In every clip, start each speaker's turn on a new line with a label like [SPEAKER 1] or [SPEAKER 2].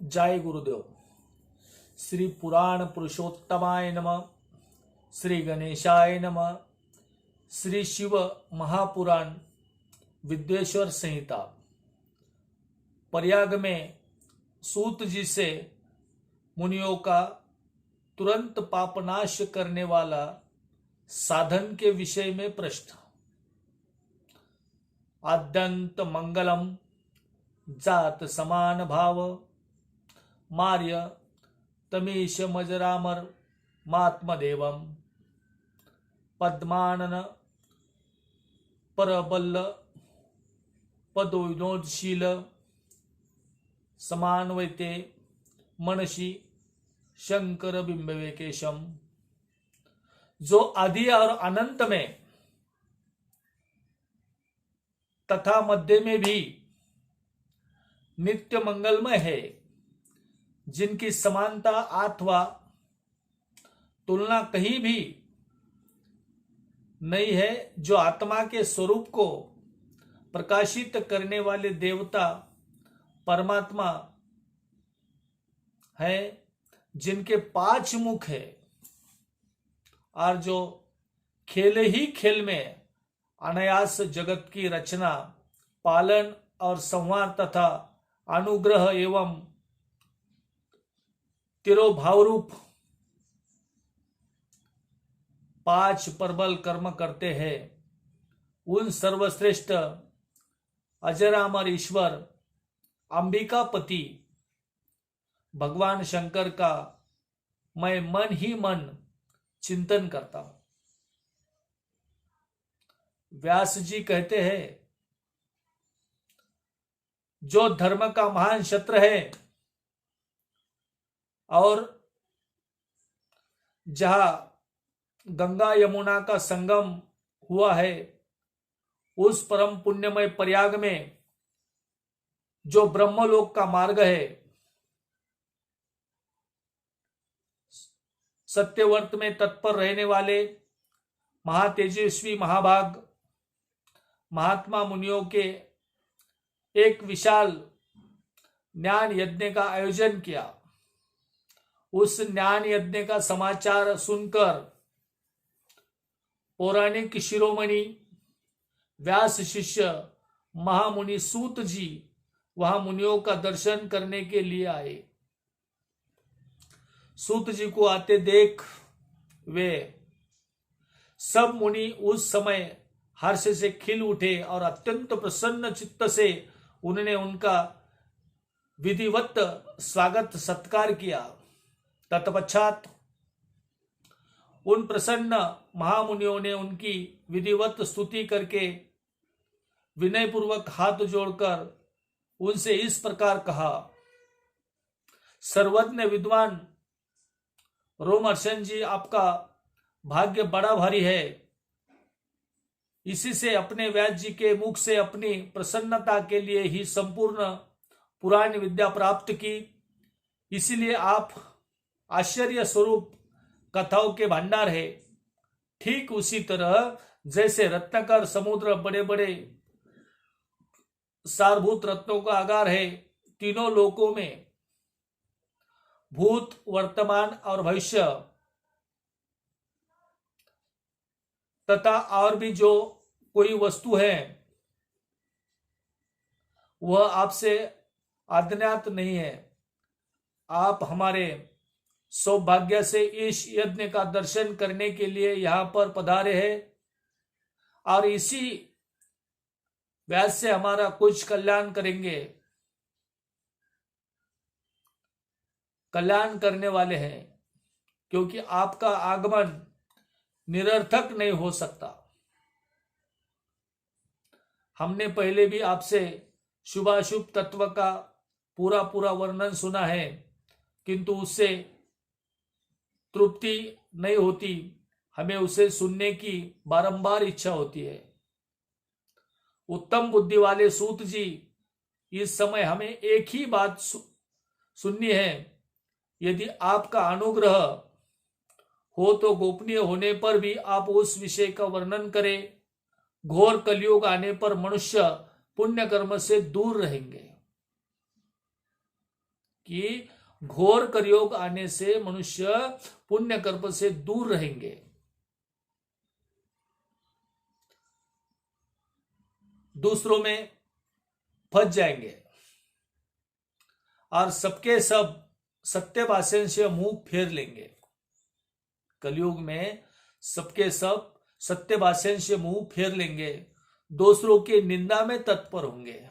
[SPEAKER 1] जय गुरुदेव। श्री पुराण पुरुषोत्तमाय नमः। श्री गणेशाय नमः। श्री शिव महापुराण विद्वेश्वर संहिता। प्रयाग में सूत जी से मुनियों का तुरंत पापनाश करने वाला साधन के विषय में प्रश्न। आद्यंत मंगलम जात समान भाव मार्य तमीश मजरामर मात्मदेवम पद्मानन परबल्ल पदोनोदशील समान्वयते मनसी शंकर बिंबवेकेशम। जो आदि और अनंत में तथा मध्य में भी नित्य मंगलमय है, जिनकी समानता अथवा तुलना कहीं भी नहीं है, जो आत्मा के स्वरूप को प्रकाशित करने वाले देवता परमात्मा है, जिनके 5 मुख है और जो खेल ही खेल में अनायास जगत की रचना, पालन और संहार तथा अनुग्रह एवं तिरोभाव रूप 5 प्रबल कर्म करते हैं, उन सर्वश्रेष्ठ अजरामर ईश्वर अंबिकापति भगवान शंकर का मैं मन ही मन चिंतन करता हूं। व्यास जी कहते हैं, जो धर्म का महान शत्रु है और जहां गंगा यमुना का संगम हुआ है, उस परम पुण्यमय प्रयाग में जो ब्रह्मलोक का मार्ग है, सत्यव्रत में तत्पर रहने वाले महातेजस्वी महाभाग महात्मा मुनियों के एक विशाल ज्ञान यज्ञ का आयोजन किया। उस ज्ञान यज्ञ का समाचार सुनकर पौराणिक शिरोमणि व्यास शिष्य महामुनि सूत जी वहां मुनियों का दर्शन करने के लिए आए। सूत जी को आते देख वे सब मुनि उस समय हर्ष से खिल उठे और अत्यंत प्रसन्न चित्त से उन्होंने उनका विधिवत स्वागत सत्कार किया। तत्पश्चात उन प्रसन्न महामुनियों ने उनकी विधिवत स्तुति करके विनयपूर्वक हाथ जोड़कर उनसे इस प्रकार कहा, सर्वज्ञ विद्वान रोमहर्षण जी, आपका भाग्य बड़ा भारी है। इसी से अपने व्यास जी के मुख से अपनी प्रसन्नता के लिए ही संपूर्ण पुराण विद्या प्राप्त की। इसीलिए आप आश्चर्य स्वरूप कथाओं के भंडार है। ठीक उसी तरह जैसे रत्नकर समुद्र बड़े बड़े सारभूत रत्नों का आगार है, तीनों लोकों में भूत वर्तमान और भविष्य तथा और भी जो कोई वस्तु है वह आपसे अज्ञात नहीं है। आप हमारे सौभाग्य से इस यज्ञ का दर्शन करने के लिए यहां पर पधारे हैं और इसी व्यास से हमारा कुछ कल्याण करेंगे, कल्याण करने वाले हैं, क्योंकि आपका आगमन निरर्थक नहीं हो सकता। हमने पहले भी आपसे शुभाशुभ तत्व का पूरा वर्णन सुना है, किंतु उससे तृप्ति नहीं होती, हमें उसे सुनने की बारंबार इच्छा होती है। उत्तम बुद्धि वाले सूत जी, इस समय हमें एक ही बात सुननी है। यदि आपका अनुग्रह हो तो गोपनीय होने पर भी आप उस विषय का वर्णन करें। घोर कलयुग आने पर मनुष्य पुण्य कर्म से दूर रहेंगे। कि घोर कलयुग आने से मनुष्य पुण्य कर्म से दूर रहेंगे, दूसरों में फंस जाएंगे और सबके सब सत्य भाषण से मुंह फेर लेंगे। कलयुग में सबके सब सत्य भाषण से मुंह फेर लेंगे, दूसरों की निंदा में तत्पर होंगे,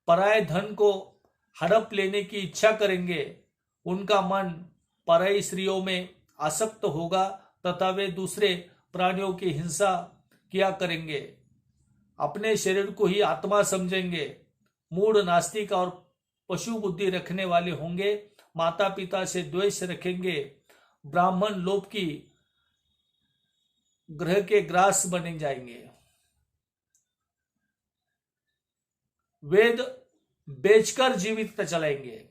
[SPEAKER 1] पराये धन को हड़प लेने की इच्छा करेंगे, उनका मन पराई स्त्रियों में आसक्त होगा तथा वे दूसरे प्राणियों की हिंसा किया करेंगे, अपने शरीर को ही आत्मा समझेंगे, मूढ़ नास्तिक और पशु बुद्धि रखने वाले होंगे, माता पिता से द्वेष रखेंगे, ब्राह्मण लोभ की ग्रह के ग्रास बने जाएंगे, वेद बेचकर जीवित चलाएंगे,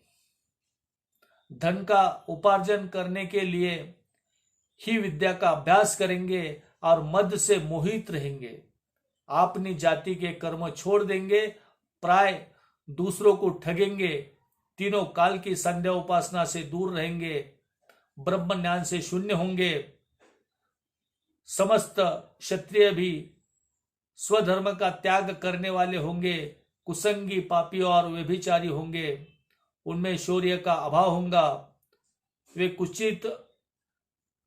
[SPEAKER 1] धन का उपार्जन करने के लिए ही विद्या का अभ्यास करेंगे और मद से मोहित रहेंगे, अपनी जाति के कर्म छोड़ देंगे, प्राय दूसरों को ठगेंगे, तीनों काल की संध्या उपासना से दूर रहेंगे, ब्रह्म ज्ञान से शून्य होंगे, समस्त क्षत्रिय भी स्वधर्म का त्याग करने वाले होंगे, कुसंगी पापी और व्यभिचारी होंगे, उनमें शौर्य का अभाव होगा, वे कुचित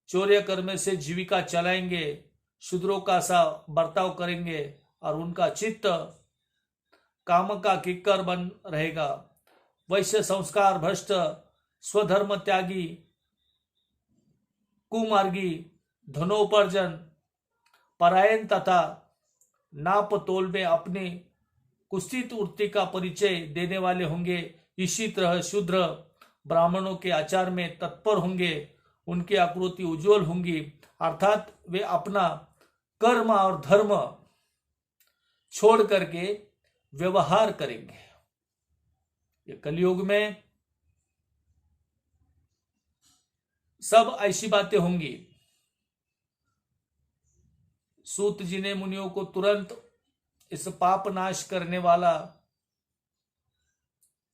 [SPEAKER 1] चौर्य कर्म से जीविका चलाएंगे, शूद्रों का सा बर्ताव करेंगे और उनका चित्त काम का किक्कर बन रहेगा, वैश्य संस्कार भ्रष्ट, स्वधर्म त्यागी, कुमार्गी, धनोपार्जन परायण तथा नाप तोल में अपनी कुत्सित वृत्ति का परिचय देने वाले होंगे, इसी तरह शूद्र ब्राह्मणों के आचार में तत्पर होंगे, उनकी आकृति उज्जवल होंगी, अर्थात वे अपना कर्म और धर्म छोड़ करके व्यवहार करेंगे। ये कलयुग में सब ऐसी बातें होंगी। सूत जी ने मुनियों को तुरंत इस पाप नाश करने वाला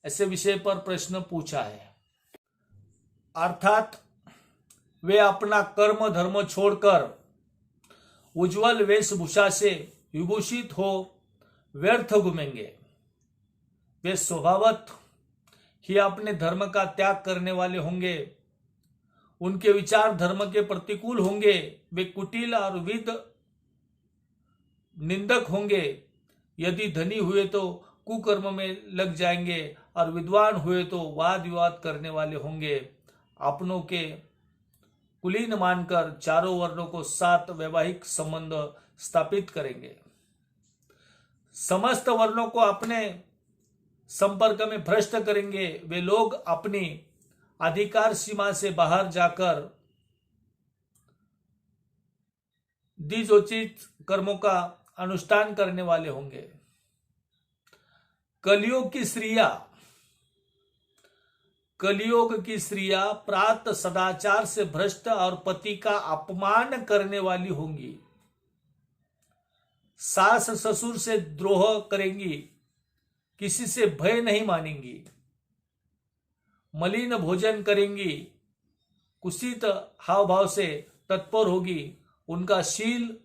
[SPEAKER 1] ऐसे विषय पर प्रश्न पूछा है, अर्थात वे अपना कर्म धर्म छोड़कर उज्जवल वेशभूषा से विभूषित हो व्यर्थ घूमेंगे, वे स्वभावत ही अपने धर्म का त्याग करने वाले होंगे, उनके विचार धर्म के प्रतिकूल होंगे, वे कुटिल और विद निंदक होंगे, यदि धनी हुए तो कुकर्म में लग जाएंगे और विद्वान हुए तो वाद विवाद करने वाले होंगे, अपनों के कुलीन मानकर चारों वर्णों को साथ वैवाहिक संबंध स्थापित करेंगे, समस्त वर्णों को अपने संपर्क में भ्रष्ट करेंगे, वे लोग अपनी अधिकार सीमा से बाहर जाकर द्विजोचित कर्मों का अनुष्ठान करने वाले होंगे। कलियुग की स्त्रियां प्रात सदाचार से भ्रष्ट और पति का अपमान करने वाली होंगी, सास ससुर से द्रोह करेंगी, किसी से भय नहीं मानेंगी, मलिन भोजन करेंगी, कुत्सित हाव भाव से तत्पर होगी, उनका शील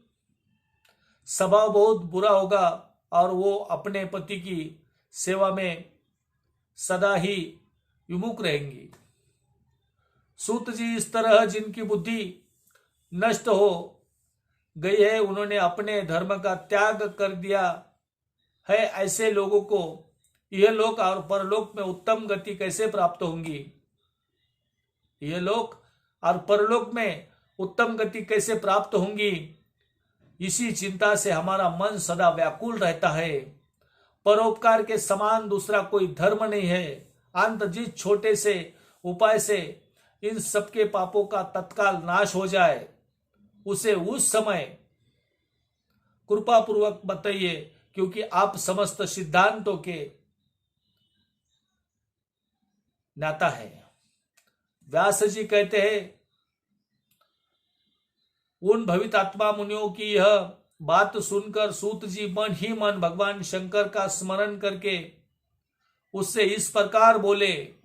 [SPEAKER 1] स्वभाव बहुत बुरा होगा और वो अपने पति की सेवा में सदा ही विमुख रहेंगी। सूत जी इस तरह जिनकी बुद्धि नष्ट हो गई है, उन्होंने अपने धर्म का त्याग कर दिया है, ऐसे लोगों को यह लोक और परलोक में उत्तम गति कैसे प्राप्त होंगी? यह लोक और परलोक में उत्तम गति कैसे प्राप्त होंगी? इसी चिंता से हमारा मन सदा व्याकुल रहता है। परोपकार के समान दूसरा कोई धर्म नहीं है। अंत जिस छोटे से उपाय से इन सबके पापों का तत्काल नाश हो जाए, उसे उस समय कृपा पूर्वक बताइए, क्योंकि आप समस्त सिद्धांतों के ज्ञाता है। व्यास जी कहते हैं, उन भवित आत्मा मुनियों की यह बात सुनकर सूत जी मन ही मन भगवान शंकर का स्मरण करके उससे इस प्रकार बोले,